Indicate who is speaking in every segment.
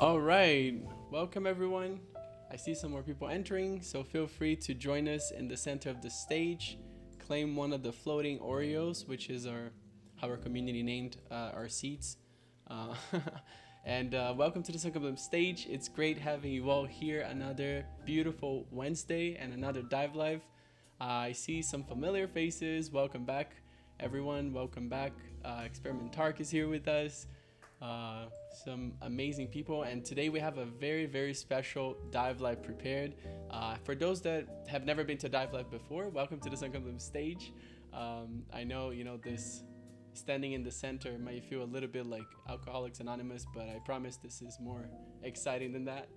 Speaker 1: All right, welcome everyone. I see some more people entering, so feel free to join us in the center of the stage. Claim one of the floating Oreos, which is our community named our seats. Uh, and welcome to the Songdo stage. It's great having you all here. Another beautiful Wednesday and another dive live. I see some familiar faces. Welcome back, everyone. Welcome back. Experiment Tark is here with us. Uh, some amazing people, and today we have a very special dive live prepared. For those that have never been to dive live before, welcome to the Songdo stage. I know this standing in the center might feel a little bit like Alcoholics Anonymous, but I promise this is more exciting than that.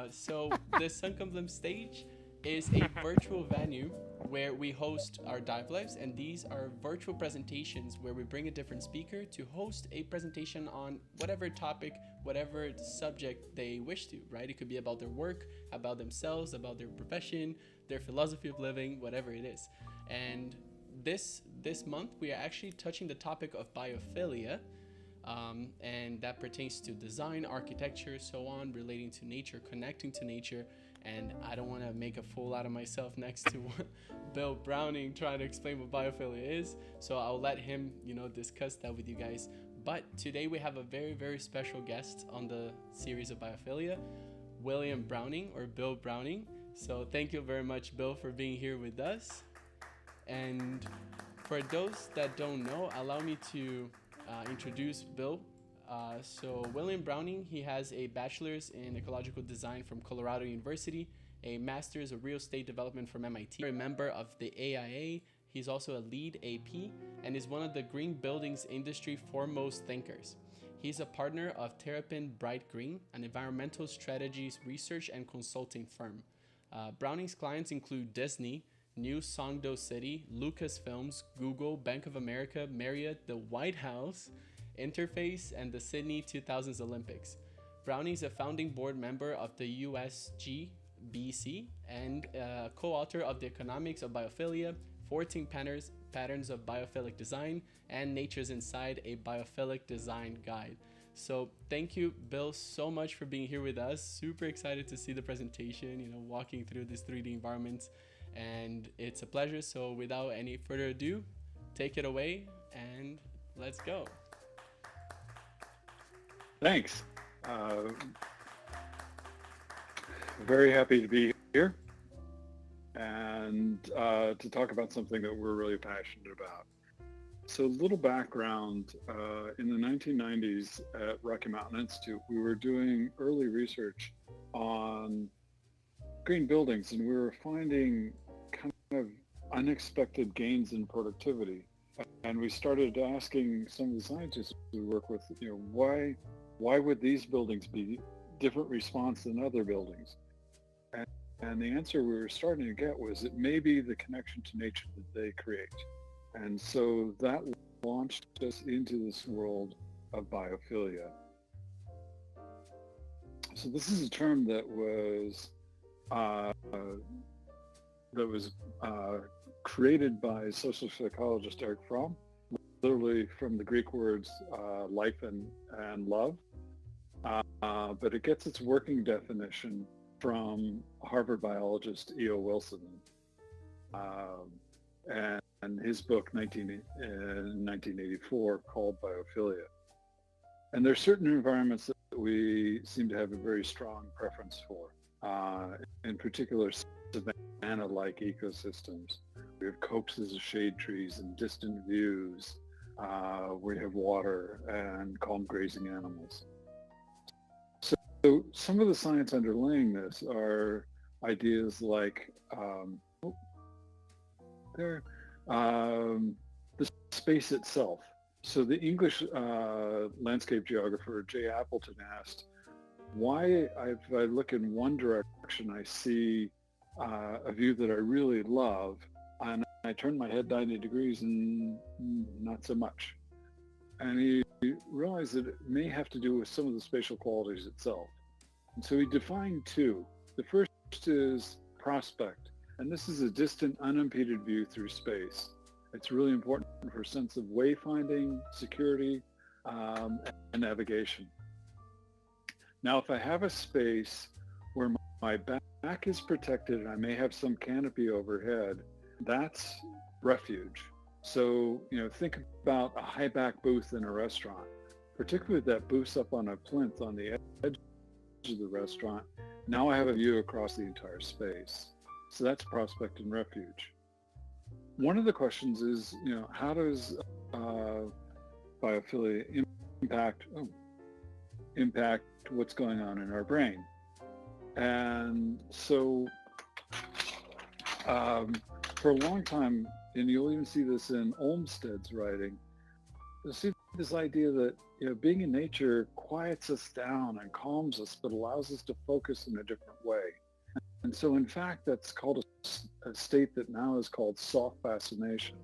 Speaker 1: So the Songdo stage is a virtual venue where we host our dive lives, and these are virtual presentations where we bring a different speaker to host a presentation on whatever topic, whatever subject they wish to, right? It could be about their work, about themselves, about their profession, their philosophy of living, whatever it is. And this month we are actually touching the topic of biophilia, and that pertains to design, architecture, so on, relating to nature, connecting to nature. And I don't want to make a fool out of myself next to Bill Browning trying to explain what biophilia is, so I'll let him, discuss that with you guys. But today we have a very special guest on the series of biophilia, William Browning, or Bill Browning. So thank you very much, Bill, for being here with us. And for those that don't know, allow me to introduce Bill. So William Browning, he has a bachelor's in ecological design from Colorado University, a master's of real estate development from MIT, a member of the AIA. He's also a lead AP and is one of the green buildings industry foremost thinkers. He's a partner of Terrapin Bright Green, an environmental strategies research and consulting firm. Browning's clients include Disney, New Songdo City, Lucasfilms, Google, Bank of America, Marriott, the White House, Interface, and the Sydney 2000s Olympics. Browning is a founding board member of the USGBC and co-author of the Economics of Biophilia, 14 Patterns of Biophilic Design, and Nature's Inside, a Biophilic Design Guide. So thank you, Bill, so much for being here with us. Super excited to see the presentation, walking through this 3D environment, and it's a pleasure. So without any further ado, take it away and let's go.
Speaker 2: Thanks. Very happy to be here and to talk about something that we're really passionate about. So a little background, in the 1990s at Rocky Mountain Institute, we were doing early research on green buildings, and we were finding kind of unexpected gains in productivity. And we started asking some of the scientists we work with, why would these buildings be different response than other buildings? And the answer we were starting to get was it may be the connection to nature that they create. And so that launched us into this world of biophilia. So this is a term that was created by social psychologist Eric Fromm, literally from the Greek words life and love. But it gets its working definition from Harvard biologist E.O. Wilson and his book in 1984 called Biophilia. And there are certain environments that we seem to have a very strong preference for, in particular savanna-like ecosystems. We have copses of shade trees and distant views. We have water and calm grazing animals. So some of the science underlying this are ideas like the space itself. So the English landscape geographer J. Appleton asked, why if I look in one direction, I see a view that I really love, and I turn my head 90 degrees and not so much. And he realized that it may have to do with some of the spatial qualities itself. And so he defined two. The first is prospect, and this is a distant, unimpeded view through space. It's really important for a sense of wayfinding, security, and navigation. Now, if I have a space where my back is protected and I may have some canopy overhead, that's refuge. So, think about a high back booth in a restaurant, particularly if that booth's up on a plinth on the edge of the restaurant. Now I have a view across the entire space. So that's prospect and refuge. One of the questions is, how does biophilia impact what's going on in our brain? And so for a long time, and you'll even see this in Olmsted's writing, you'll see this idea that being in nature quiets us down and calms us, but allows us to focus in a different way. And so in fact, that's called a state that now is called soft fascination.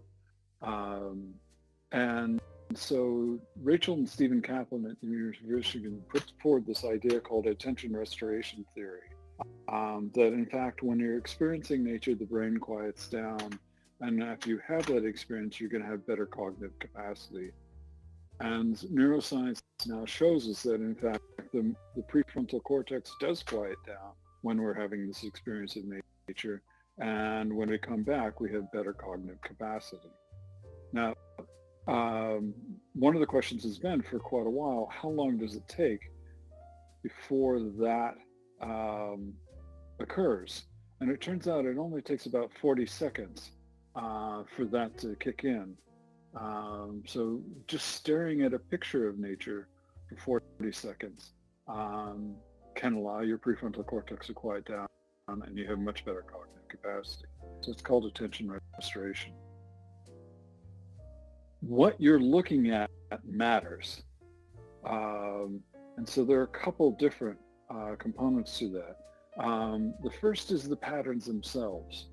Speaker 2: And so Rachel and Stephen Kaplan at the University of Michigan put forward this idea called attention restoration theory, that in fact, when you're experiencing nature, the brain quiets down. And if you have that experience, you're going to have better cognitive capacity. And neuroscience now shows us that in fact, the prefrontal cortex does quiet down when we're having this experience of nature. And when we come back, we have better cognitive capacity. Now, one of the questions has been for quite a while, how long does it take before that occurs? And it turns out it only takes about 40 seconds for that to kick in. So just staring at a picture of nature for 40 seconds can allow your prefrontal cortex to quiet down, and you have much better cognitive capacity. So it's called attention restoration. What you're looking at matters. And so there are a couple different components to that. The first is the patterns themselves.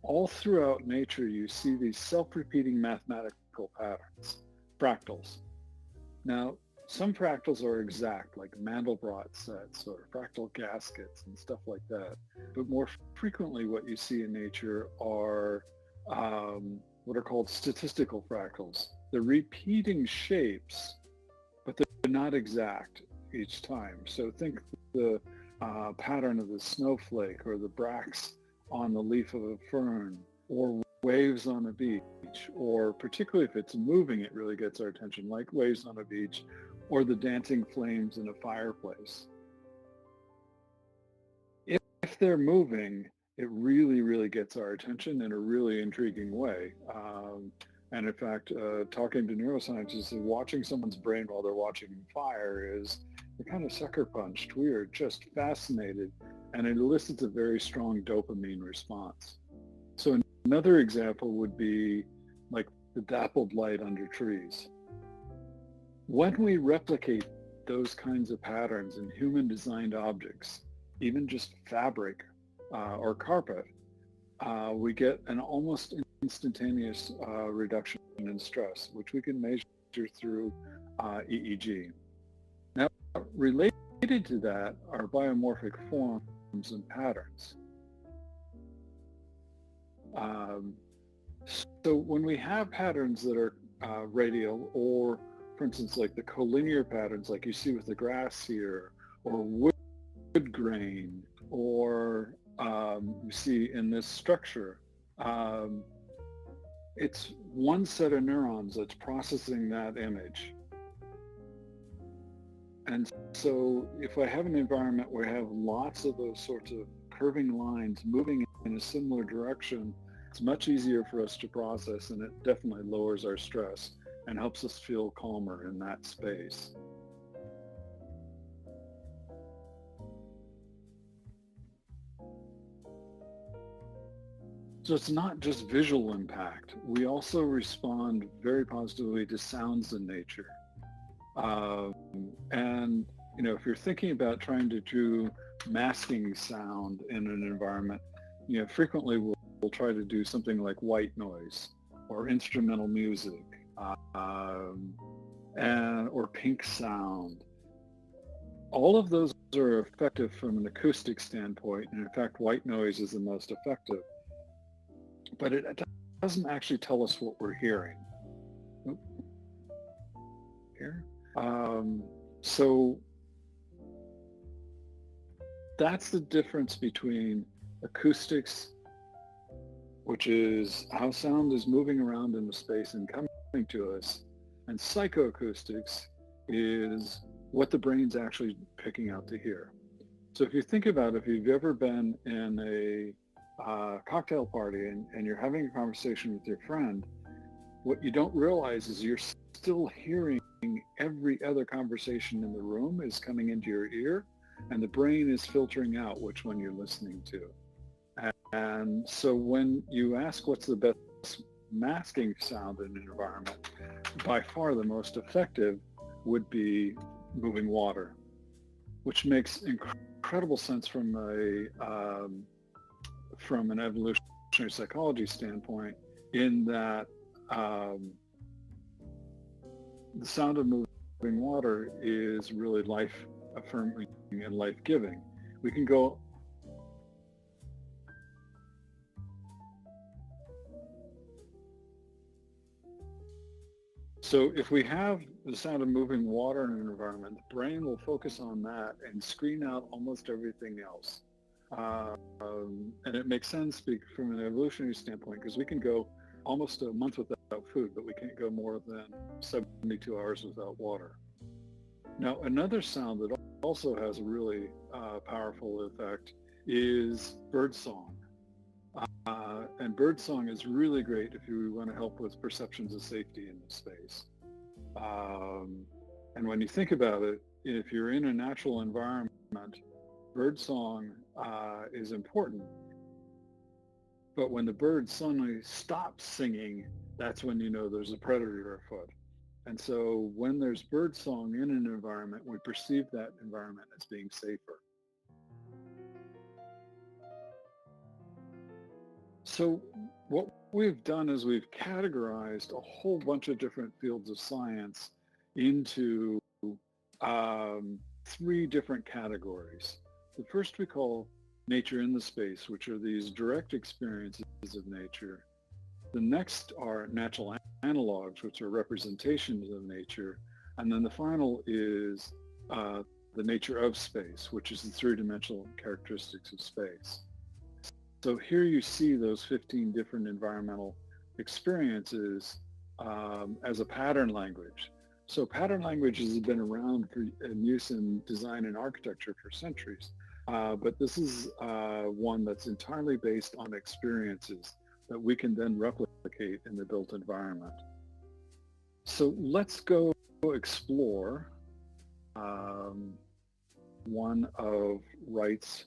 Speaker 2: All throughout nature, you see these self-repeating mathematical patterns, fractals. Now, some fractals are exact, like Mandelbrot sets or fractal gaskets and stuff like that. But more frequently, what you see in nature are what are called statistical fractals. They're repeating shapes, but they're not exact each time. So think the pattern of the snowflake or the bracts on the leaf of a fern, or waves on a beach, or particularly if it's moving, it really gets our attention, like waves on a beach, or the dancing flames in a fireplace. If they're moving, it really, really gets our attention in a really intriguing way. And in fact, talking to neuroscientists and watching someone's brain while they're watching fire is, we're kind of sucker punched. We are just fascinated, and it elicits a very strong dopamine response. So another example would be like the dappled light under trees. When we replicate those kinds of patterns in human designed objects, even just fabric or carpet, we get an almost instantaneous reduction in stress, which we can measure through EEG. Now, related to that are biomorphic forms and patterns. So when we have patterns that are radial, or for instance, like the collinear patterns like you see with the grass here, or wood grain, or you see in this structure, it's one set of neurons that's processing that image. And so if I have an environment where I have lots of those sorts of curving lines moving in a similar direction, it's much easier for us to process, and it definitely lowers our stress and helps us feel calmer in that space. So it's not just visual impact. We also respond very positively to sounds in nature. And if you're thinking about trying to do masking sound in an environment, frequently we'll try to do something like white noise or instrumental music, or pink sound. All of those are effective from an acoustic standpoint, and in fact, white noise is the most effective. But it doesn't actually tell us what we're hearing. Here. So That's the difference between acoustics, which is how sound is moving around in the space and coming to us, and psychoacoustics is what the brain's actually picking out to hear. So if you think about if you've ever been in a cocktail party and you're having a conversation with your friend, what you don't realize is you're still hearing every other conversation in the room is coming into your ear, and the brain is filtering out which one you're listening to. And so when you ask what's the best masking sound in an environment, by far the most effective would be moving water, which makes incredible sense from an evolutionary psychology standpoint, in that the sound of moving water is really life affirming and life giving. We can go So if we have the sound of moving water in an environment, the brain will focus on that and screen out almost everything else. And it makes sense from an evolutionary standpoint, because we can go almost a month without food, but we can't go more than 72 hours without water. Now, another sound that also has a really powerful effect is birdsong. And birdsong is really great if you want to help with perceptions of safety in space. And when you think about it, if you're in a natural environment, birdsong is important. But when the bird suddenly stops singing, that's when you know there's a predator afoot. And so when there's birdsong in an environment, we perceive that environment as being safer. So what we've done is we've categorized a whole bunch of different fields of science into 3 different categories. The first we call nature in the space, which are these direct experiences of nature. The next are natural analogs, which are representations of nature. And then the final is the nature of space, which is the 3-dimensional characteristics of space. So here you see those 15 different environmental experiences as a pattern language. So pattern languages have been around in use in design and architecture for centuries, but this is one that's entirely based on experiences that we can then replicate in the built environment. So let's go explore one of Wright's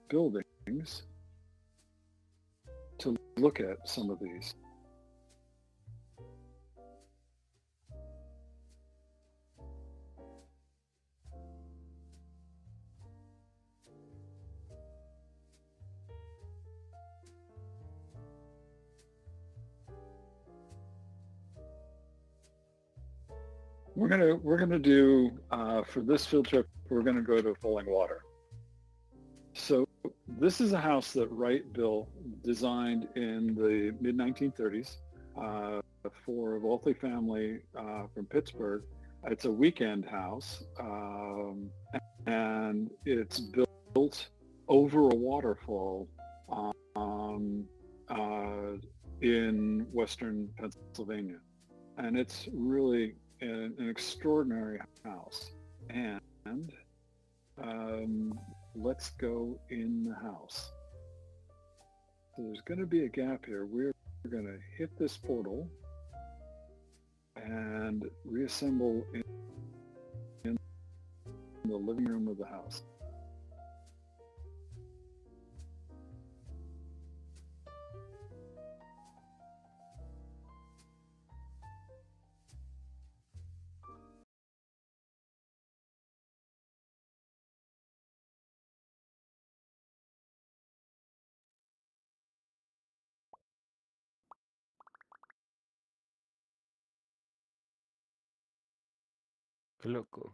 Speaker 2: buildings to look at some of these. We're gonna do for this field trip, we're gonna go to Falling Water. So this is a house that Wright built, designed in the mid 1930s for a wealthy family from Pittsburgh. It's a weekend house, and it's built over a waterfall in western Pennsylvania, and it's really an extraordinary house. And let's go in the house. So there's going to be a gap here. We're going to hit this portal and reassemble in the living room of the house.
Speaker 3: Qué loco.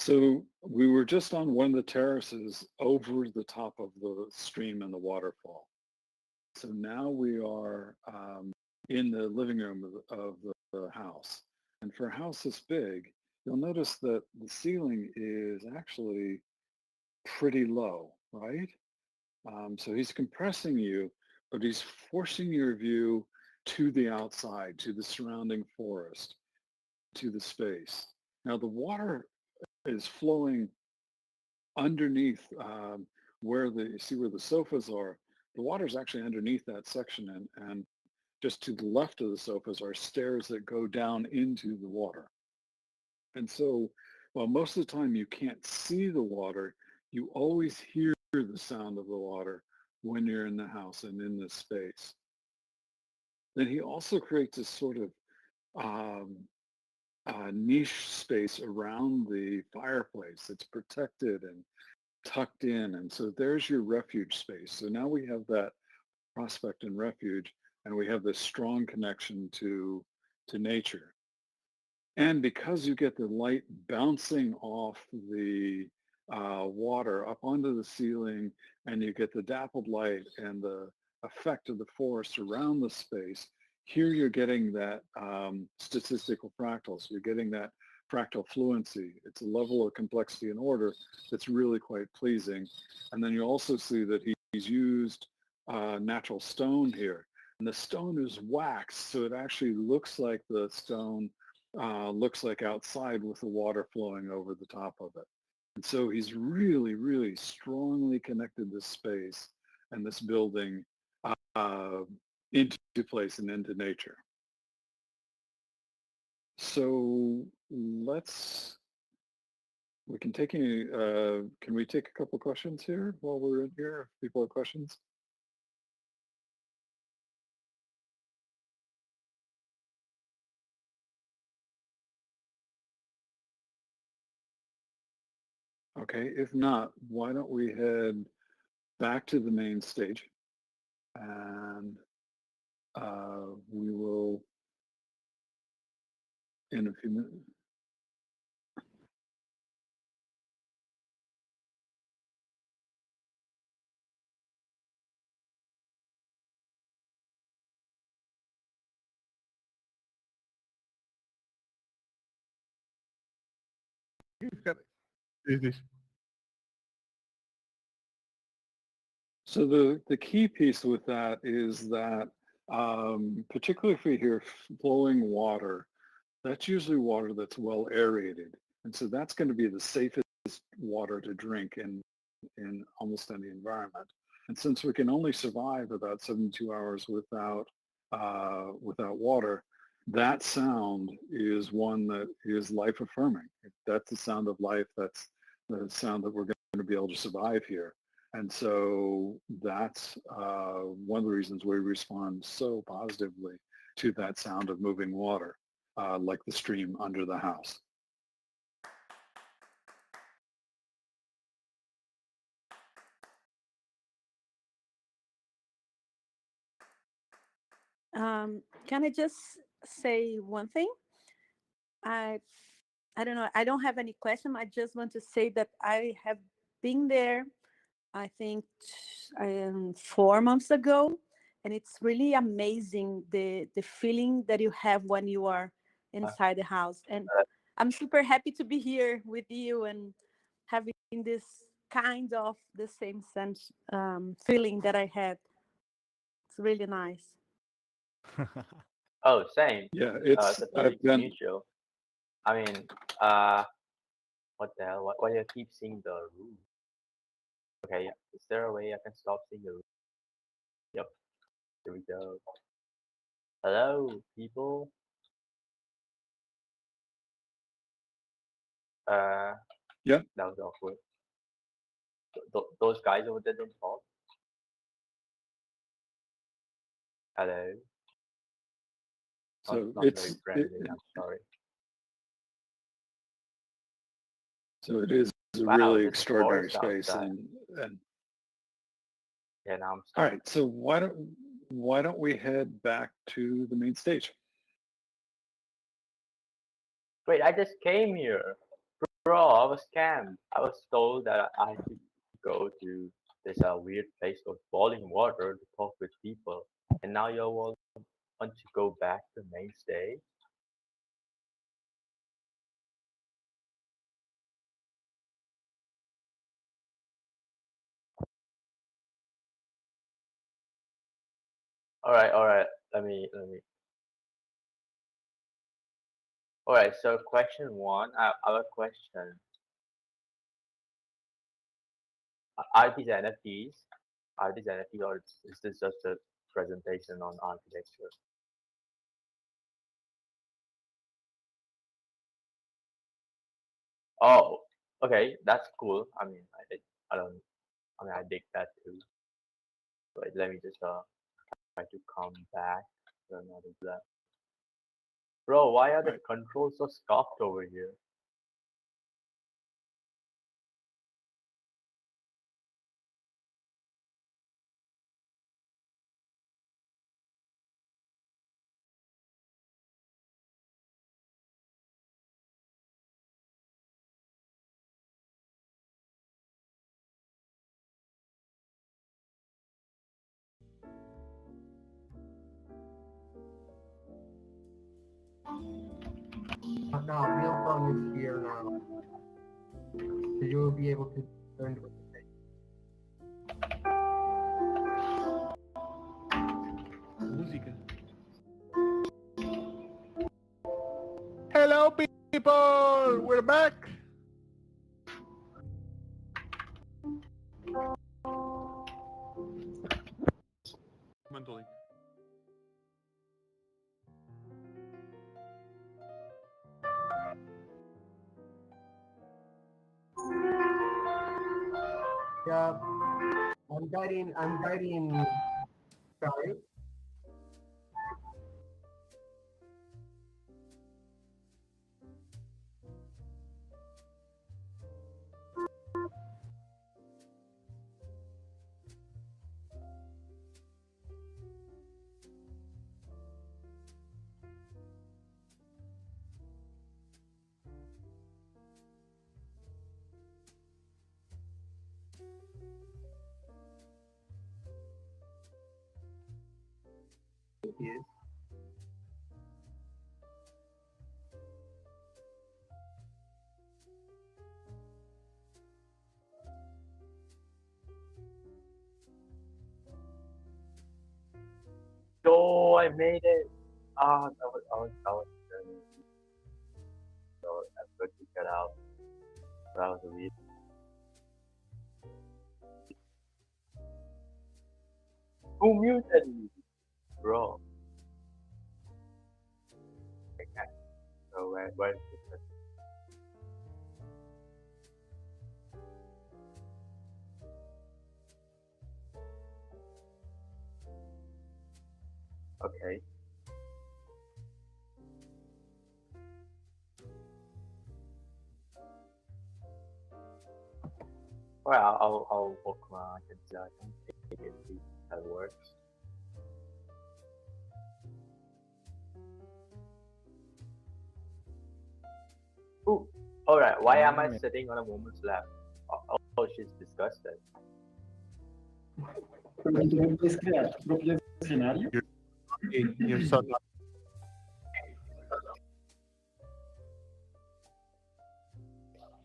Speaker 2: So we were just on one of the terraces over the top of the stream and the waterfall. So now we are in the living room of the house. And for a house this big, you'll notice that the ceiling is actually pretty low, right? So he's compressing you, but he's forcing your view to the outside, to the surrounding forest, to the space. Now the water is flowing underneath you see where the sofas are. The water's actually underneath that section, and just to the left of the sofas are stairs that go down into the water. And so, while most of the time you can't see the water, you always hear the sound of the water when you're in the house and in this space. Then he also creates this sort of um, niche space around the fireplace that's protected and tucked in. And so there's your refuge space. So now we have that prospect and refuge, and we have this strong connection to nature. And because you get the light bouncing off the water up onto the ceiling, and you get the dappled light and the effect of the forest around the space, here you're getting that statistical fractals. You're getting that fractal fluency. It's a level of complexity and order that's really quite pleasing. And then you also see that he's used natural stone here. And the stone is waxed, so it actually looks like the stone looks like outside with the water flowing over the top of it. And so he's really, really strongly connected this space and this building uh, into place and into nature. So we can take can we take a couple questions here while we're in here? If people have questions? Okay, if not, why don't we head back to the main stage, and we will, in a few minutes. So the key piece with that is that, particularly if we hear flowing water, that's usually water that's well aerated. And so that's going to be the safest water to drink in almost any environment. And since we can only survive about 72 hours without water, that sound is one that is life affirming. That's the sound of life. That's the sound that we're going to be able to survive here. And so that's one of the reasons we respond so positively to that sound of moving water, like the stream under the house.
Speaker 4: Can I just say one thing? I I don't know. I don't have any question. I just want to say that I have been there. I think 4 months ago, and it's really amazing the feeling that you have when you are inside the house. And I'm super happy to be here with you and having this kind of the same sense feeling that I had. It's really nice.
Speaker 5: Oh, same.
Speaker 2: Yeah,
Speaker 5: It's a
Speaker 2: I've
Speaker 5: feeling
Speaker 2: been,
Speaker 5: mutual. I mean, uh, what the hell? Why do you keep seeing the roof? Okay, yeah. Is there a way I can stop seeing the roof? Yep. Here we go. Hello, people.
Speaker 2: yeah,
Speaker 5: That was awkward. Those guys over there don't talk. Hello.
Speaker 2: so
Speaker 5: Not very friendly. I'm sorry.
Speaker 2: so it is a
Speaker 5: Wow,
Speaker 2: really
Speaker 5: there's a
Speaker 2: extraordary
Speaker 5: forest
Speaker 2: space.
Speaker 5: outside.
Speaker 2: And
Speaker 5: Yeah, now I'm
Speaker 2: all
Speaker 5: stuck.
Speaker 2: right, so why don't we head back to the main stage?
Speaker 5: Wait, I just came here. Bro, I was scammed. I was told that I had to go to this weird place of boiling water to talk with people, and now you all want to go back to main stage? All right. Let me. All right. So question one, our question: Are these NFTs? Are these NFTs, or is this just a presentation on architecture? Oh, okay, that's cool. I mean, I don't. I mean, I dig that too. But let me just try to come back to another lab. Bro, why are the
Speaker 2: Right.
Speaker 5: controls so scuffed over here?
Speaker 3: Now, real phone is here now. So you will be able to turn música. Hello, people! We're back! Mentally. Yeah, I'm guiding, sorry. Yes.
Speaker 5: Yo, I made it! Ah, that was so effort to get out. That was a weird. Who muted me, bro? Okay, so where's this? Okay. Well, I'll book my until I can take it, see how it works. Ooh, alright, why am I sitting on a woman's lap? Oh, she's disgusted.
Speaker 6: Pero tú no puedes crear tu propio escenario.
Speaker 3: You're so not.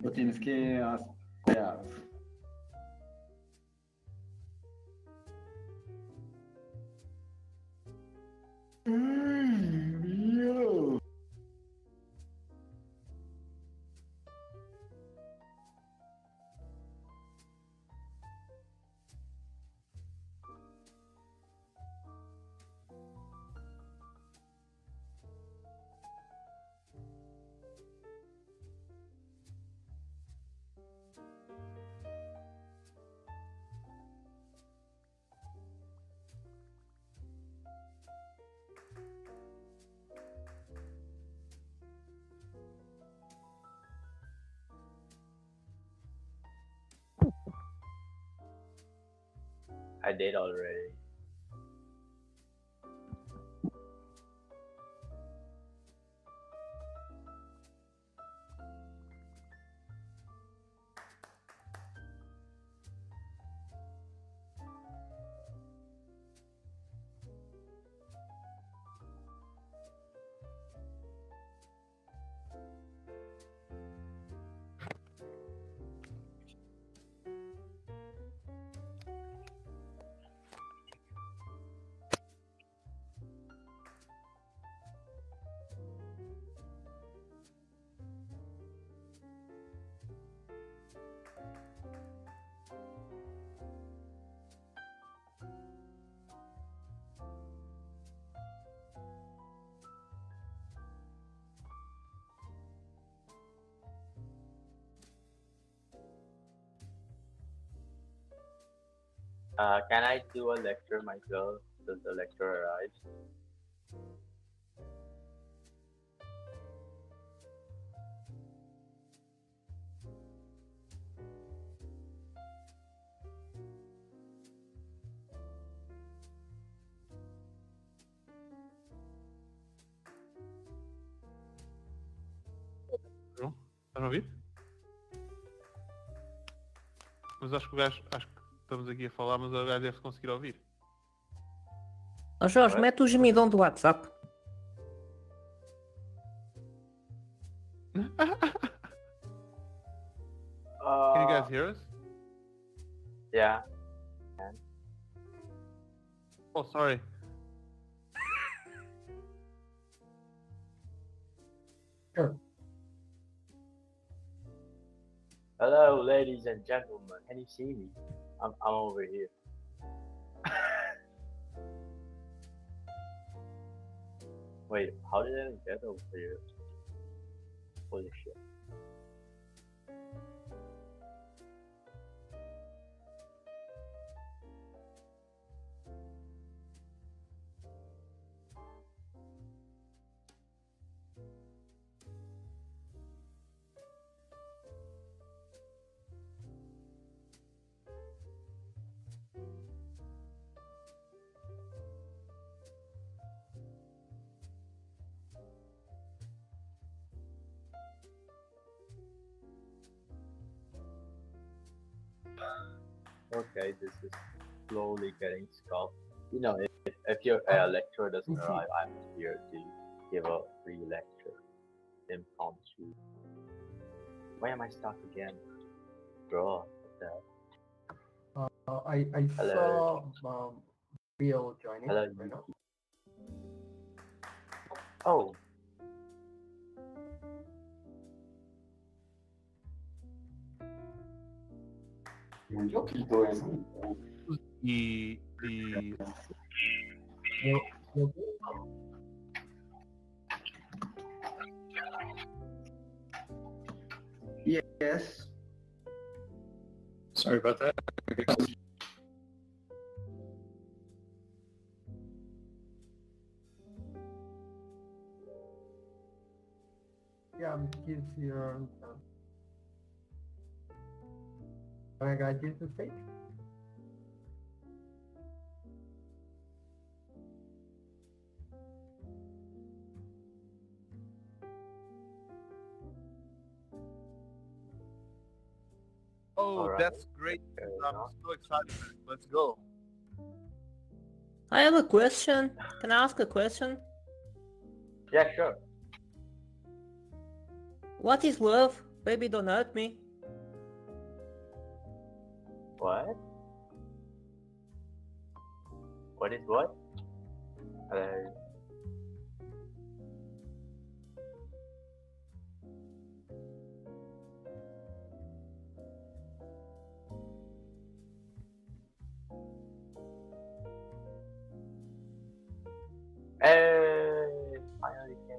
Speaker 6: Lo tienes que crear. Dios.
Speaker 5: I did already. Can I do a lecture myself? Does the lecture arrive?
Speaker 7: Não? Estás a ouvir? Mas acho que o gajo, acho que estamos aqui a falar, mas o gajo deve conseguir ouvir.
Speaker 8: Ó Jorge,
Speaker 5: Ué?
Speaker 8: mete o gemidão do WhatsApp.
Speaker 7: Can you guys hear us?
Speaker 5: Yeah.
Speaker 7: Oh, sorry.
Speaker 3: Sure.
Speaker 5: Hello, ladies and gentlemen. Can you see me? I'm over here. Wait, how did I get over here? Holy shit. Okay, this is slowly getting sculpted. You know, if your lecturer doesn't arrive, I'm here to give a free lecture. Impromptu. Why am I stuck again? Bro, what the hell?
Speaker 3: I
Speaker 5: Hello.
Speaker 3: saw Bill joining
Speaker 5: Hello,
Speaker 3: right now.
Speaker 5: Oh,
Speaker 6: Onde eu que tô, hein?
Speaker 7: E
Speaker 3: Bill, Yes.
Speaker 2: Sorry about that.
Speaker 3: Yeah, he's here. I got you to say.
Speaker 7: oh,
Speaker 5: Alright.
Speaker 7: that's great. I'm so excited. Let's go.
Speaker 8: I have a question. Can I ask a question?
Speaker 5: yeah, sure.
Speaker 8: What is love? Baby, don't hurt me.
Speaker 5: What? What is what? Hello. Hey, finally came.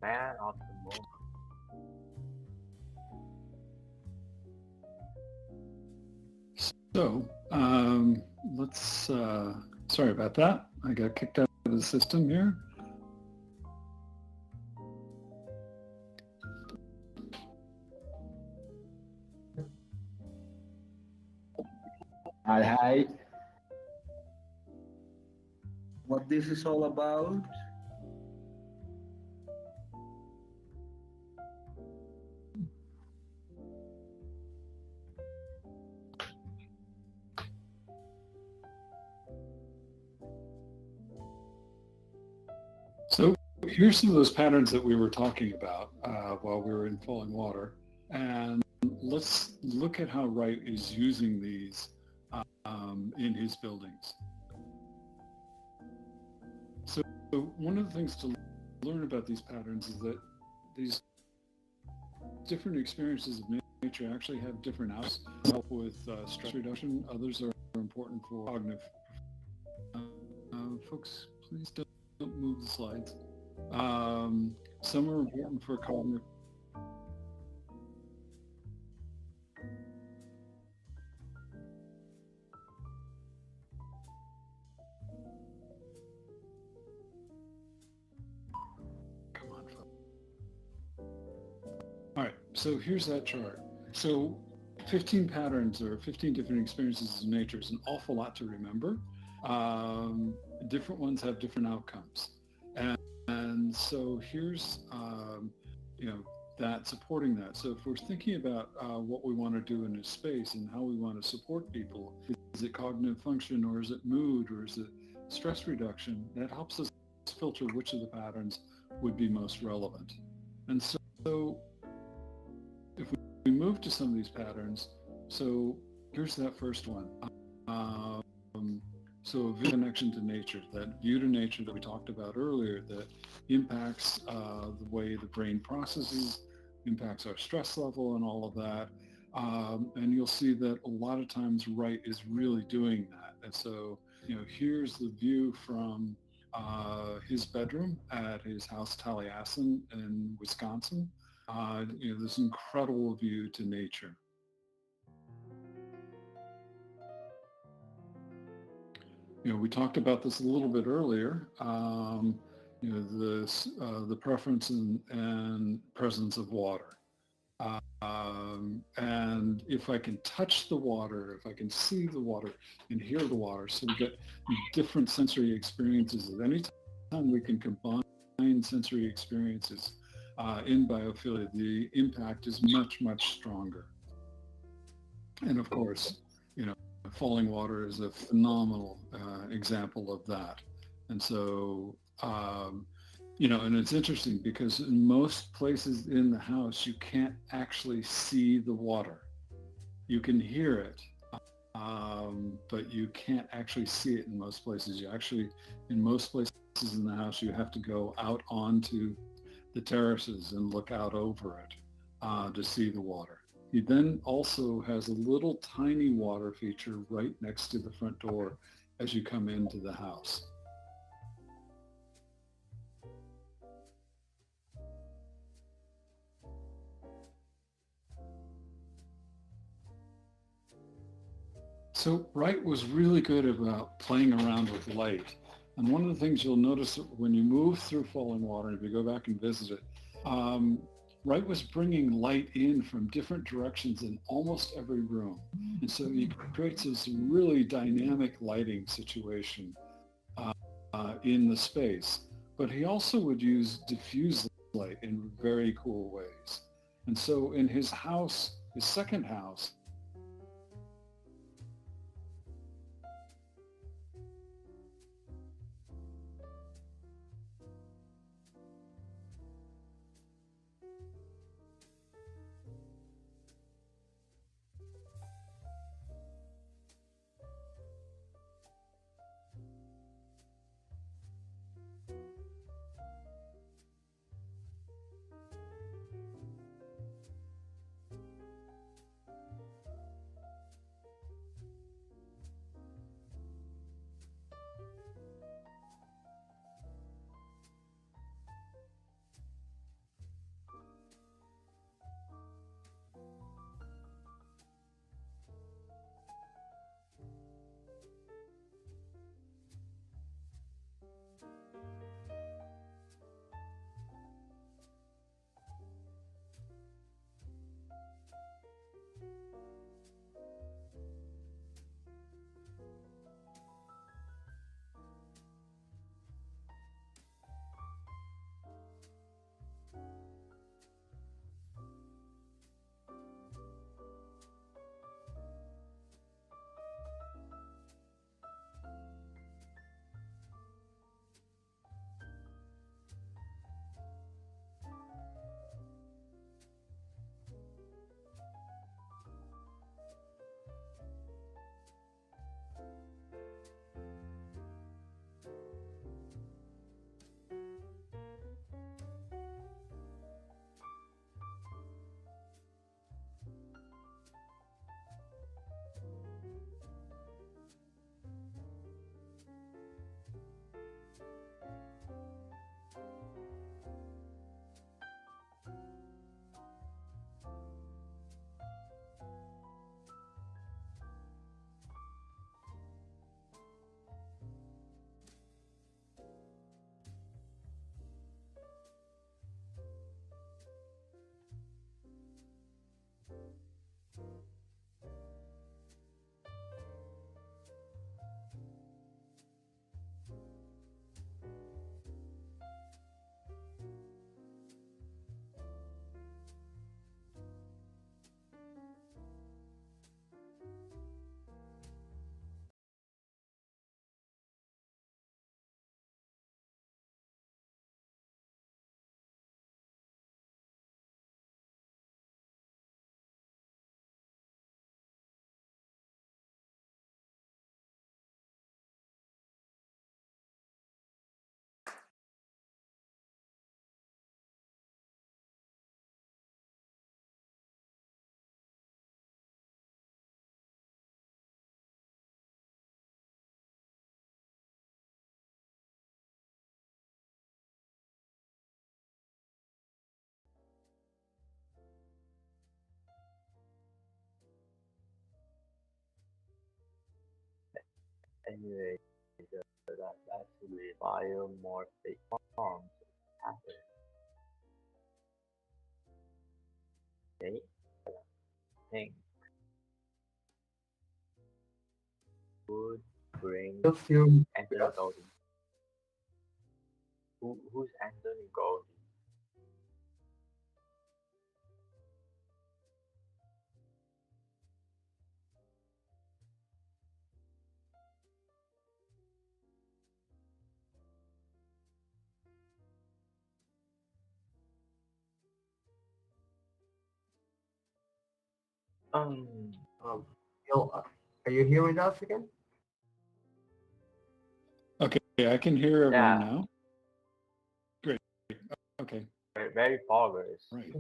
Speaker 5: Man of the moment.
Speaker 2: So let's, sorry about that. I got kicked out of the system here.
Speaker 6: Hi. What this is all about?
Speaker 2: So here's some of those patterns that we were talking about while we were in Falling Water. And let's look at how Wright is using these in his buildings. So one of the things to learn about these patterns is that these different experiences of nature actually have different outcomes. Help with stress reduction. Others are important for cognitive. Folks, please don't move the slides. Some are important for cognitive. so here's that chart. So 15 patterns or 15 different experiences in nature is an awful lot to remember. Different ones have different outcomes. And so here's, that supporting that. So if we're thinking about what we want to do in a space and how we want to support people, is it cognitive function, or is it mood, or is it stress reduction? That helps us filter which of the patterns would be most relevant. And so if we move to some of these patterns, so here's that first one. So a connection to nature, that view to nature that we talked about earlier, that impacts the way the brain processes, impacts our stress level and all of that. And you'll see that a lot of times Wright is really doing that. And so, here's the view from his bedroom at his house Taliesin in Wisconsin. This incredible view to nature. We talked about this a little bit earlier. The preference and presence of water. And if I can touch the water, if I can see the water and hear the water, so we get different sensory experiences. At any time we can combine sensory experiences in biophilia, the impact is much, much stronger. And of course, falling water is a phenomenal example of that. And so, and it's interesting because in most places in the house, you can't actually see the water. You can hear it, but you can't actually see it in most places. In most places in the house, you have to go out onto the terraces and look out over it to see the water. He then also has a little tiny water feature right next to the front door as you come into the house. So Wright was really good about playing around with light. And one of the things you'll notice when you move through Falling Water, and if you go back and visit it, Wright was bringing light in from different directions in almost every room. And so he creates this really dynamic lighting situation in the space. But he also would use diffuse light in very cool ways. And so in his house, his second house,
Speaker 5: Anyway, that's with biomorphic forms happen. Okay, pink, wood, green,
Speaker 3: Just you.
Speaker 5: Anthony Gaudi. Who's Anthony Gaudi? Um,
Speaker 3: Bill, are you hearing us again?
Speaker 2: Okay, I can hear everyone
Speaker 5: yeah,
Speaker 2: now. Great. Okay,
Speaker 5: very progress.
Speaker 2: right.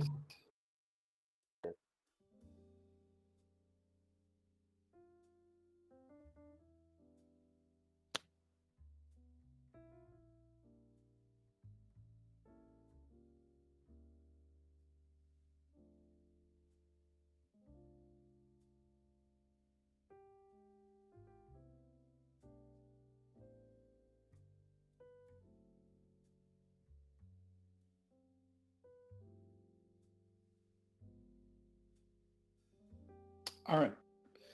Speaker 2: All right.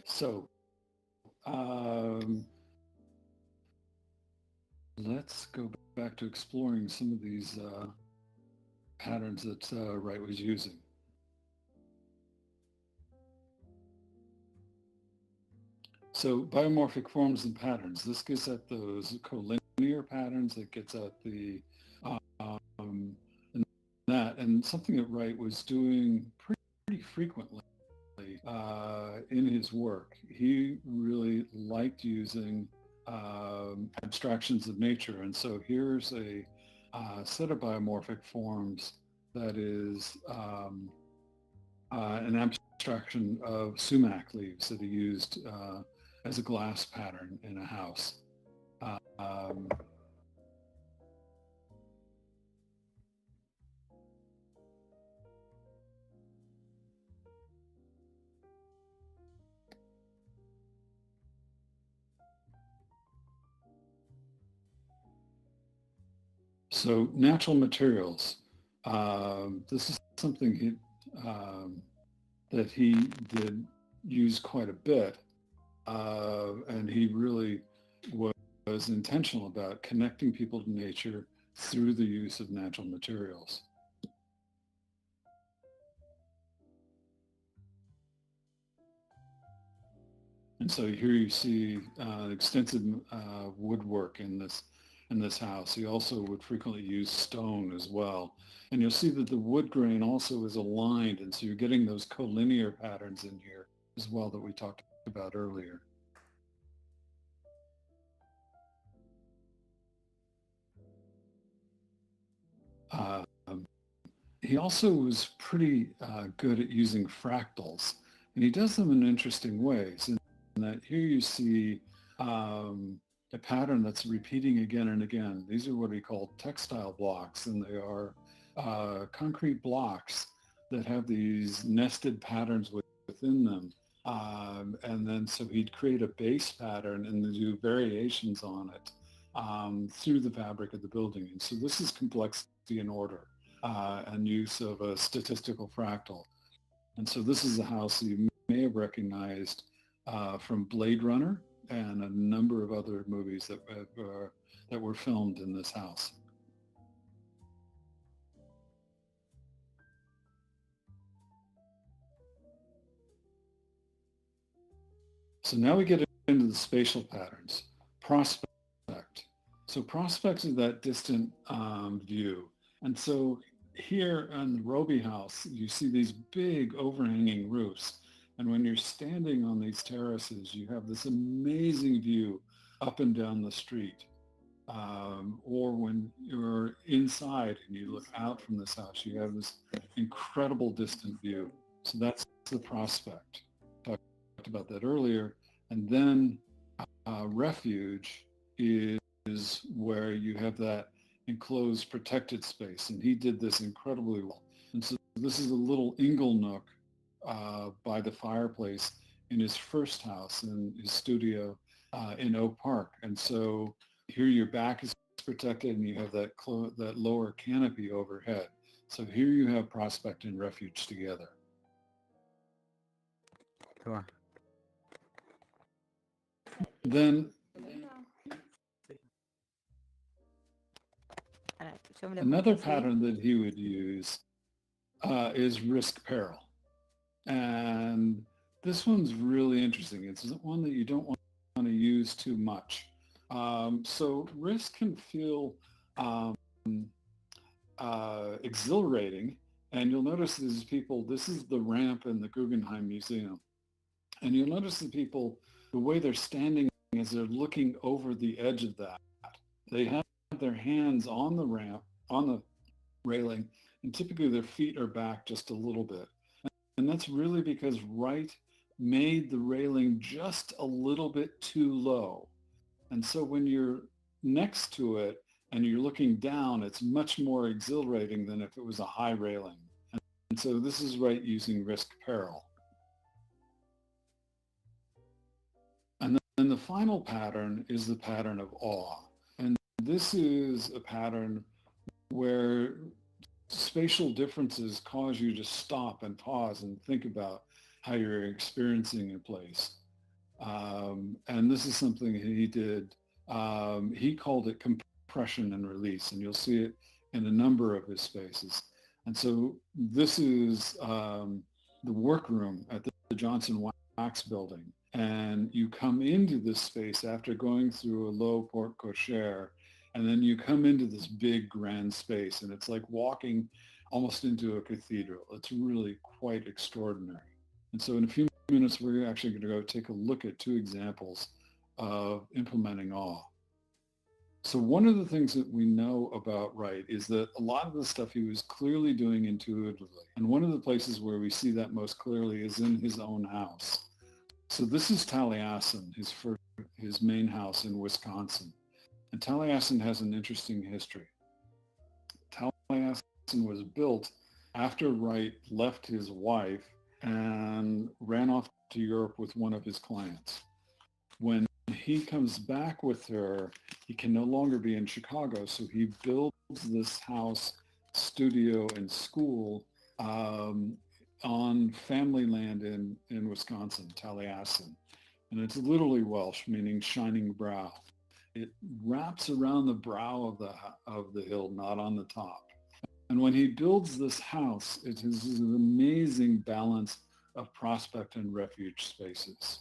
Speaker 2: So let's go back to exploring some of these patterns that Wright was using. So biomorphic forms and patterns. This gets at those collinear patterns. It gets at the and that, and something that Wright was doing pretty frequently in his work. He really liked using abstractions of nature, and so here's a set of biomorphic forms that is an abstraction of sumac leaves that he used as a glass pattern in a house. So natural materials. This is something that he did use quite a bit, and he really was intentional about connecting people to nature through the use of natural materials. And so here you see extensive woodwork in this house. He also would frequently use stone as well. And you'll see that the wood grain also is aligned, and so you're getting those collinear patterns in here as well that we talked about earlier. He also was pretty good at using fractals, and he does them in interesting ways. In that here you see a pattern that's repeating again and again. These are what he called textile blocks, and they are concrete blocks that have these nested patterns within them. And then so he'd create a base pattern and then do variations on it through the fabric of the building. And so this is complexity and order and use of a statistical fractal. And so this is a house you may have recognized from Blade Runner and a number of other movies that were filmed in this house. So now we get into the spatial patterns. Prospect. So prospect is that distant view. And so here in the Roby house, you see these big overhanging roofs. And when you're standing on these terraces, you have this amazing view up and down the street. Or when you're inside and you look out from this house, you have this incredible distant view. So that's the prospect. Talked about that earlier. And then refuge is where you have that enclosed protected space, and he did this incredibly well. And so this is a little ingle nook by the fireplace in his first house, in his studio in Oak Park. And so here your back is protected and you have that that lower canopy overhead. So here you have prospect and refuge together.
Speaker 9: Sure.
Speaker 2: Then another pattern that he would use is risk peril. And this one's really interesting. It's one that you don't want to use too much. So risk can feel exhilarating. And you'll notice these people, this is the ramp in the Guggenheim Museum. And you'll notice the people, the way they're standing as they're looking over the edge of that. They have their hands on the ramp, on the railing, and typically their feet are back just a little bit. And that's really because Wright made the railing just a little bit too low. And so when you're next to it and you're looking down, it's much more exhilarating than if it was a high railing. And so this is Wright using risk peril. And then the final pattern is the pattern of awe. And this is a pattern where spatial differences cause you to stop and pause and think about how you're experiencing a place. And this is something he did. He called it compression and release, and you'll see it in a number of his spaces. And so this is the workroom at the Johnson Wax building. And you come into this space after going through a low porte cochere, and then you come into this big grand space, and it's like walking almost into a cathedral. It's really quite extraordinary. And so in a few minutes, we're actually going to go take a look at two examples of implementing awe. So one of the things that we know about Wright is that a lot of the stuff he was clearly doing intuitively. And one of the places where we see that most clearly is in his own house. So this is Taliesin, his main house in Wisconsin. And Taliesin has an interesting history. Taliesin was built after Wright left his wife and ran off to Europe with one of his clients. When he comes back with her, he can no longer be in Chicago, so he builds this house, studio, and school on family land in Wisconsin, Taliesin. And it's literally Welsh, meaning shining brow. It wraps around the brow of the hill, not on the top. And when he builds this house, it is an amazing balance of prospect and refuge spaces.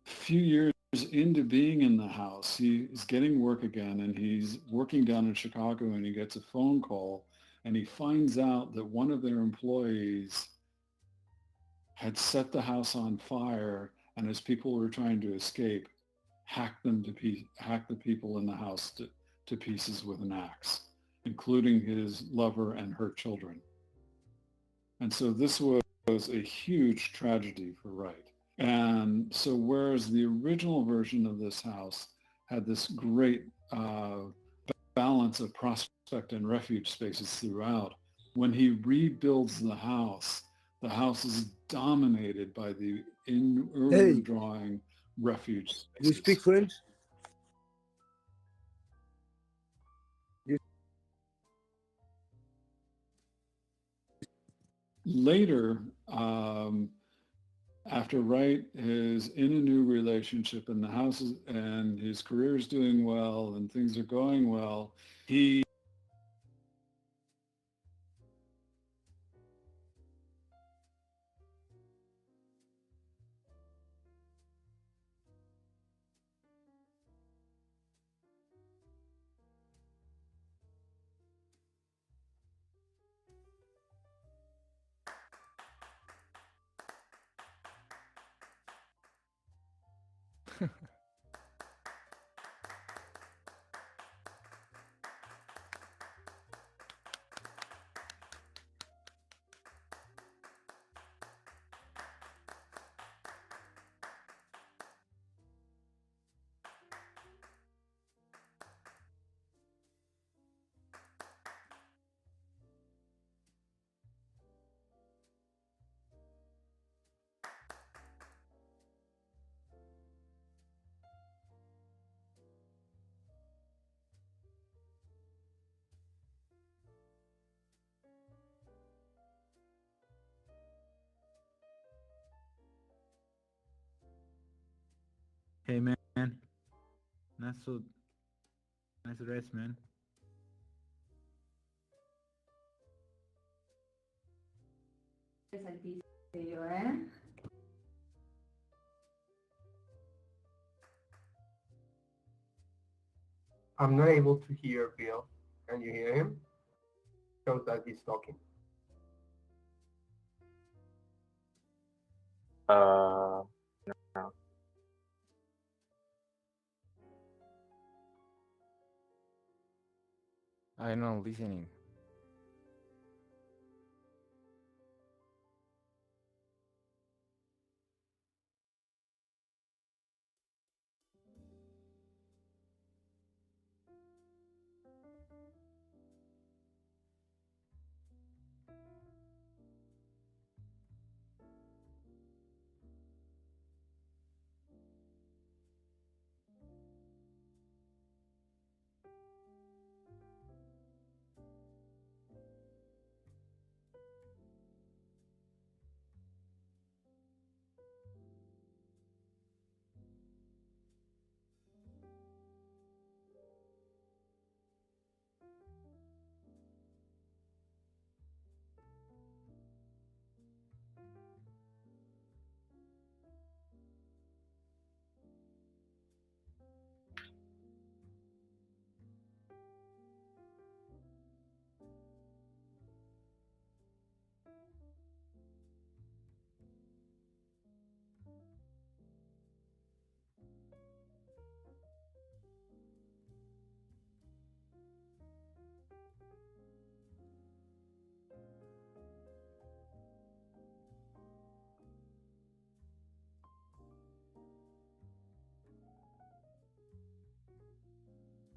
Speaker 2: A few years into being in the house, he is getting work again, and he's working down in Chicago, and he gets a phone call, and he finds out that one of their employees had set the house on fire, and as people were trying to escape, hacked the people in the house to pieces with an axe, including his lover and her children. And so this was a huge tragedy for Wright. And so whereas the original version of this house had this great balance of prospect and refuge spaces throughout, when he rebuilds the house is dominated by the urban drawing refuge spaces.
Speaker 9: You speak French?
Speaker 2: Later, after Wright is in a new relationship and the house and his career is doing well and things are going well, he
Speaker 9: Hey man, nice dress, man.
Speaker 3: I'm not able to hear Bill. Can you hear him? Shows that he's talking.
Speaker 5: No.
Speaker 10: I'm not listening.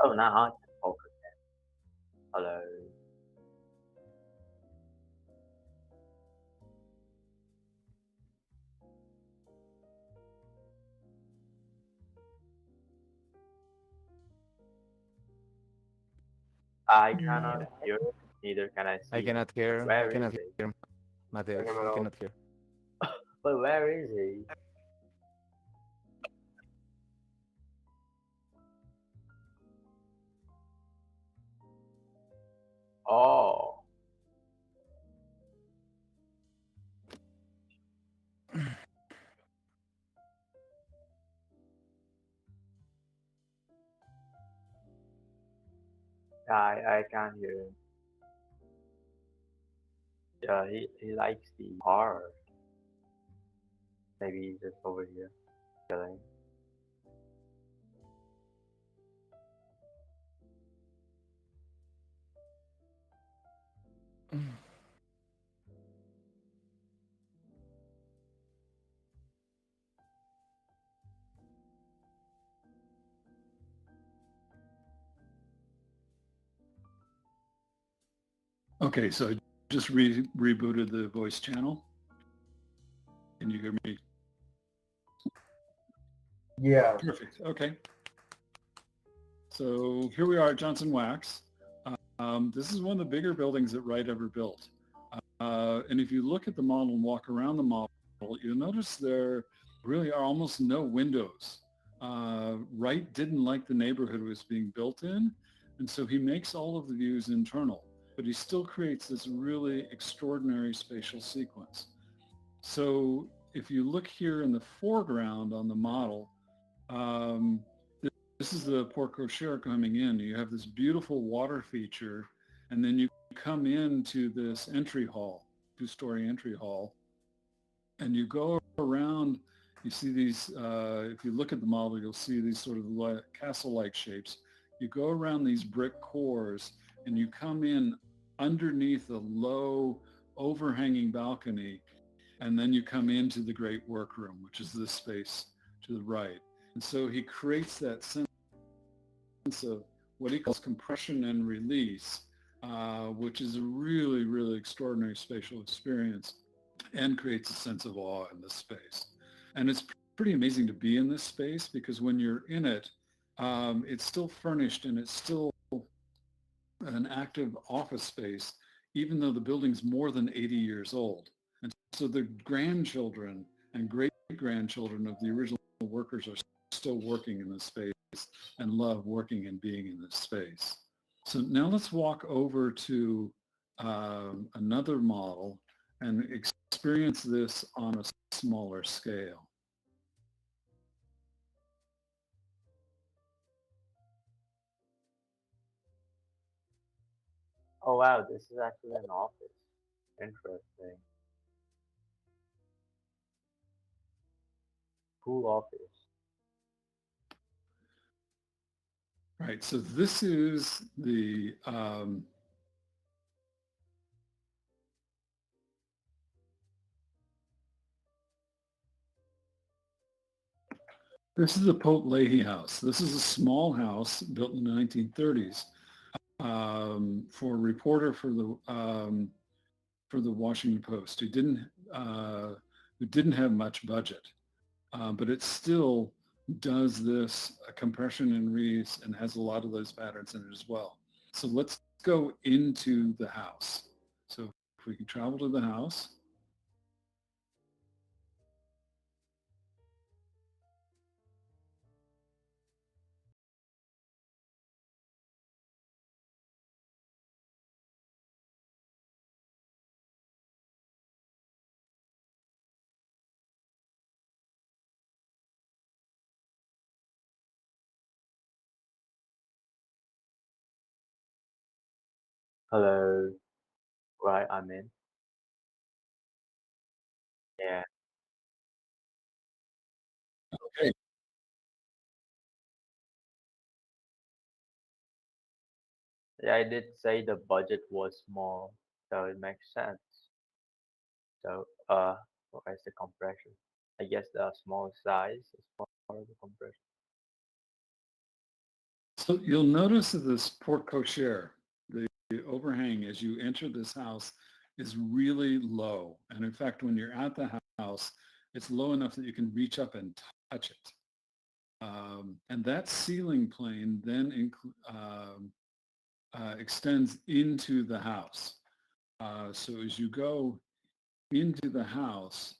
Speaker 5: Oh, now I can talk again. Hello. I cannot hear, neither can I see.
Speaker 10: I cannot hear.
Speaker 5: Where
Speaker 10: I cannot
Speaker 5: is he?
Speaker 10: hear. Mateus,
Speaker 3: Him at
Speaker 10: I
Speaker 3: all.
Speaker 10: cannot hear.
Speaker 5: But where is he? Oh. I can't hear him. Yeah, he likes the car. Maybe he's just over here chilling.
Speaker 2: Okay, so I just rebooted the voice channel. Can you hear me?
Speaker 3: Yeah.
Speaker 2: Perfect. Okay. So here we are at Johnson Wax. This is one of the bigger buildings that Wright ever built. And if you look at the model and walk around the model, you'll notice there really are almost no windows. Wright didn't like the neighborhood it was being built in, and so he makes all of the views internal, but he still creates this really extraordinary spatial sequence. So if you look here in the foreground on the model, this is the Port Cocher coming in. You have this beautiful water feature, and then you come into this entry hall, two-story entry hall, and you go around, you see these, if you look at the model, you'll see these sort of castle-like shapes. You go around these brick cores, and you come in underneath a low overhanging balcony, and then you come into the great workroom, which is this space to the right. And so he creates that sense of what he calls compression and release, which is a really, really extraordinary spatial experience and creates a sense of awe in this space. And it's pretty amazing to be in this space because when you're in it, it's still furnished and it's still an active office space, even though the building's more than 80 years old. And so the grandchildren and great-grandchildren of the original workers are still working in this space and love working and being in this space. So now let's walk over to another model and experience this on a smaller scale.
Speaker 5: Oh wow, this is actually an office. Interesting. Cool office.
Speaker 2: Right, so this is the this is the Pope Leahy house. This is a small house built in the 1930s for a reporter for the Washington Post who didn't have much budget, but it still does this compression and wreaths and has a lot of those patterns in it as well. So let's go into the house. So if we can travel to the house.
Speaker 5: Hello. Right, I'm in. Yeah.
Speaker 2: Okay.
Speaker 5: Yeah, I did say the budget was small, so it makes sense. So, what is the compression? I guess the small size is part of the compression.
Speaker 2: So you'll notice that this porte cochere, the overhang as you enter this house, is really low. And in fact, when you're at the house, it's low enough that you can reach up and touch it. And that ceiling plane then extends into the house. So as you go into the house,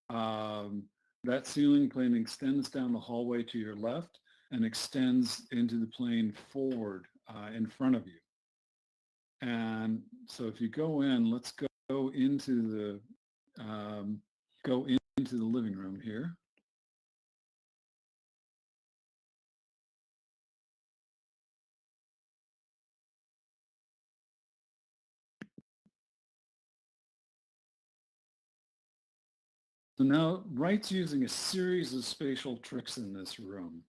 Speaker 2: that ceiling plane extends down the hallway to your left and extends into the plane forward in front of you. And so if you go in, let's go into the living room here. So now Wright's using a series of spatial tricks in this room.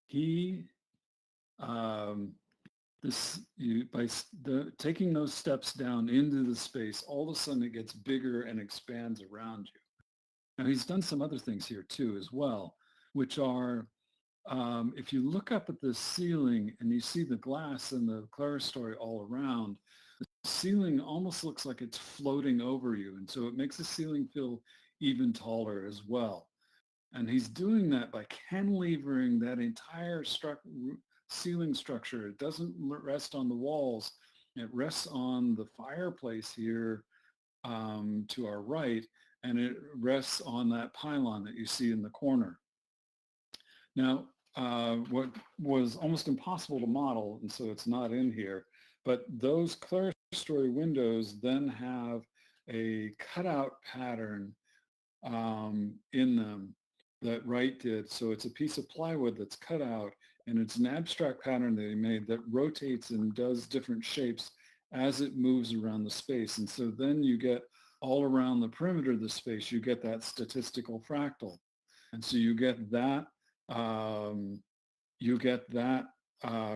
Speaker 2: He taking those steps down into the space, all of a sudden it gets bigger and expands around you. Now he's done some other things here too as well, which are, if you look up at the ceiling and you see the glass and the clerestory all around, the ceiling almost looks like it's floating over you. And so it makes the ceiling feel even taller as well. And he's doing that by cantilevering that entire ceiling structure. It doesn't rest on the walls. It rests on the fireplace here to our right, and it rests on that pylon that you see in the corner. Now, what was almost impossible to model, and so it's not in here, but those clerestory windows then have a cutout pattern in them that Wright did. So it's a piece of plywood that's cut out, and it's an abstract pattern that he made that rotates and does different shapes as it moves around the space. And so then you get all around the perimeter of the space, you get that statistical fractal. And so you get that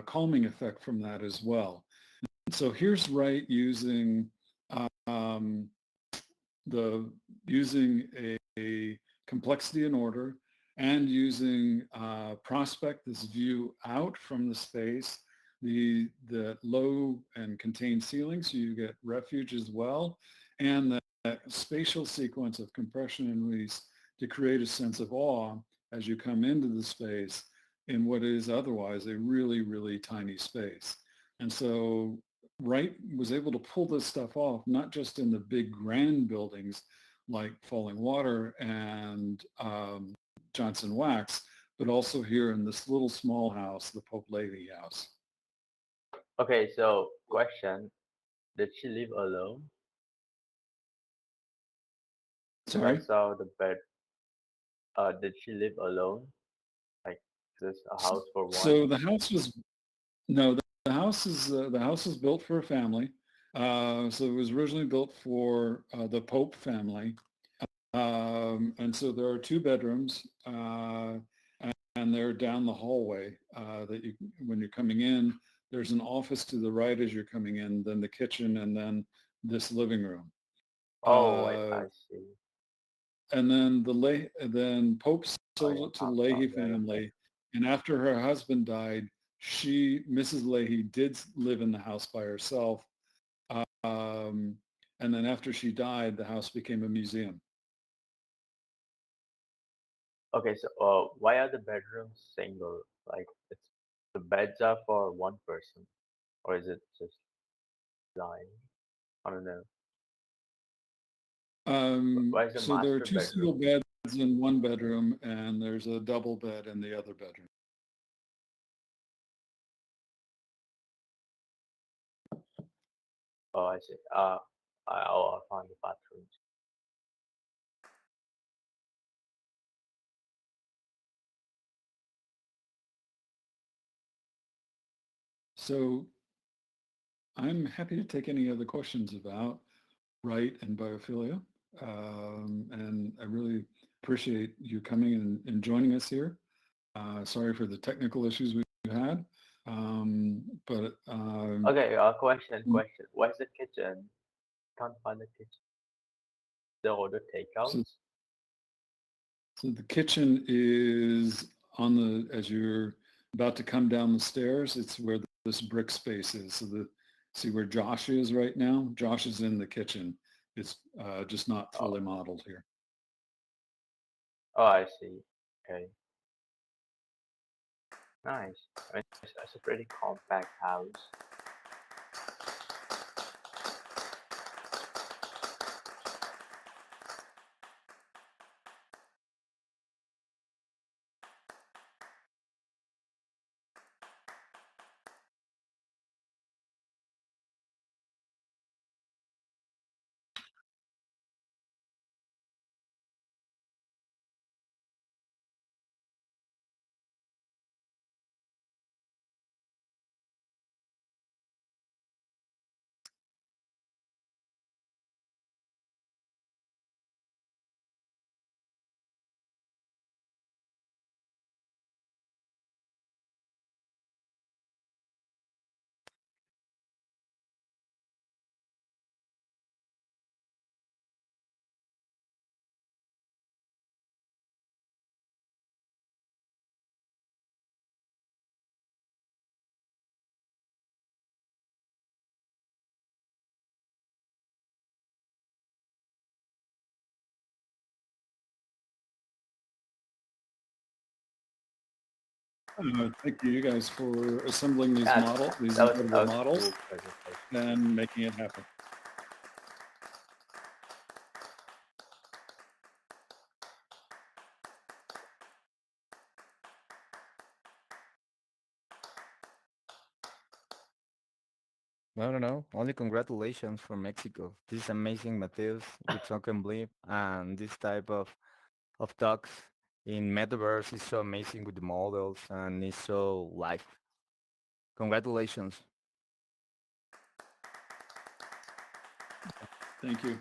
Speaker 2: calming effect from that as well. And so here's Wright using a complexity and order, and using prospect, this view out from the space, the low and contained ceiling, so you get refuge as well, and that spatial sequence of compression and release to create a sense of awe as you come into the space in what is otherwise a really, really tiny space. And so Wright was able to pull this stuff off, not just in the big grand buildings like Falling Water and Johnson Wax, but also here in this little small house, the Pope Lady house.
Speaker 5: Okay, so question: did she live alone? Because I
Speaker 2: Sorry?
Speaker 5: saw the bed. Did she live alone? Like, is this a house for one?
Speaker 2: So the house was, no, the house is built for a family. So it was originally built for the Pope family. And so there are 2 bedrooms, and they're down the hallway that you, when you're coming in, there's an office to the right as you're coming in, then the kitchen, and then this living room.
Speaker 5: Oh, I see.
Speaker 2: And then Pope sold it to the Leahy family, and after her husband died, Mrs. Leahy, did live in the house by herself. And then after she died, the house became a museum.
Speaker 5: Okay, so why are the bedrooms single? Like, it's the beds are for one person, or is it just lying? I don't know. Why is the
Speaker 2: So there are
Speaker 5: master
Speaker 2: 2
Speaker 5: bedroom?
Speaker 2: single beds in one bedroom, and there's a double bed in the other bedroom.
Speaker 5: Oh, I see. I found the bathrooms.
Speaker 2: So I'm happy to take any other questions about Wright and biophilia. And I really appreciate you coming and joining us here. Sorry for the technical issues we had.
Speaker 5: Okay, question. Where's the kitchen? Can't find the kitchen. The order takeouts?
Speaker 2: So the kitchen is as you're about to come down the stairs, it's where this brick space is. So see where Josh is right now? Josh is in the kitchen. It's just not fully modeled here.
Speaker 5: Oh, I see. Okay. Nice. I mean, it's a pretty compact house.
Speaker 2: Thank you guys for assembling these these
Speaker 5: that
Speaker 2: incredible
Speaker 5: was
Speaker 2: models,
Speaker 5: cool presentation.
Speaker 2: and making it happen.
Speaker 10: No. Only congratulations from Mexico. This is amazing, Mateus. We can believe, and this type of talks in metaverse is so amazing with the models and it's so live. Congratulations.
Speaker 2: Thank you.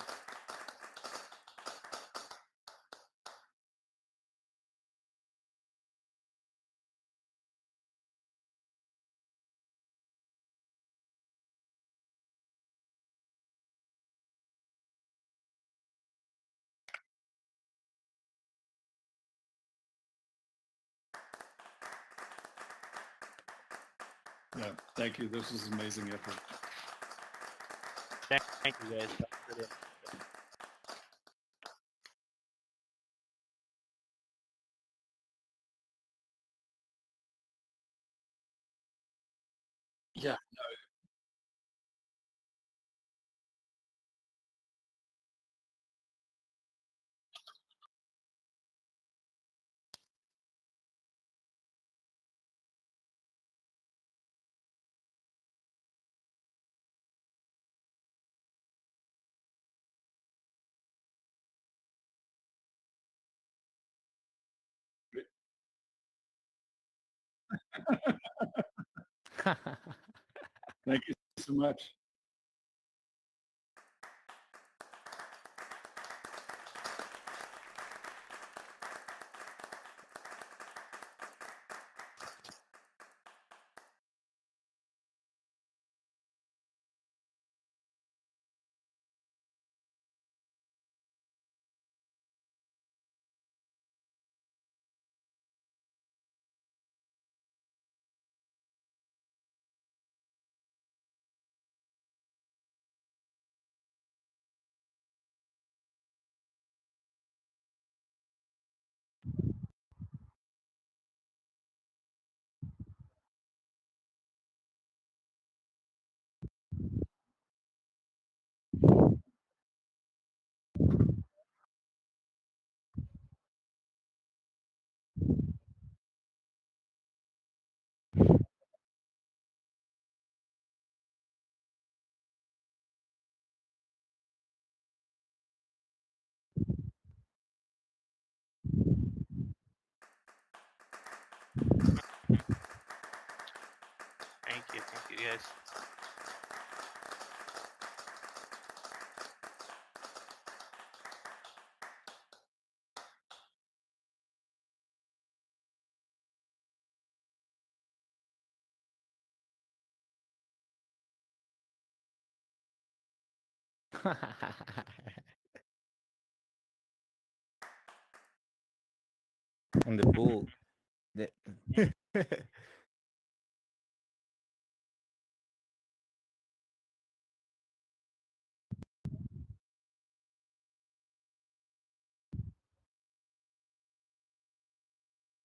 Speaker 2: Yeah, thank you. This is amazing effort.
Speaker 7: Thank you guys. That's brilliant.
Speaker 2: Yeah. Thank you so much.
Speaker 7: Thank you guys.
Speaker 10: On the pool. The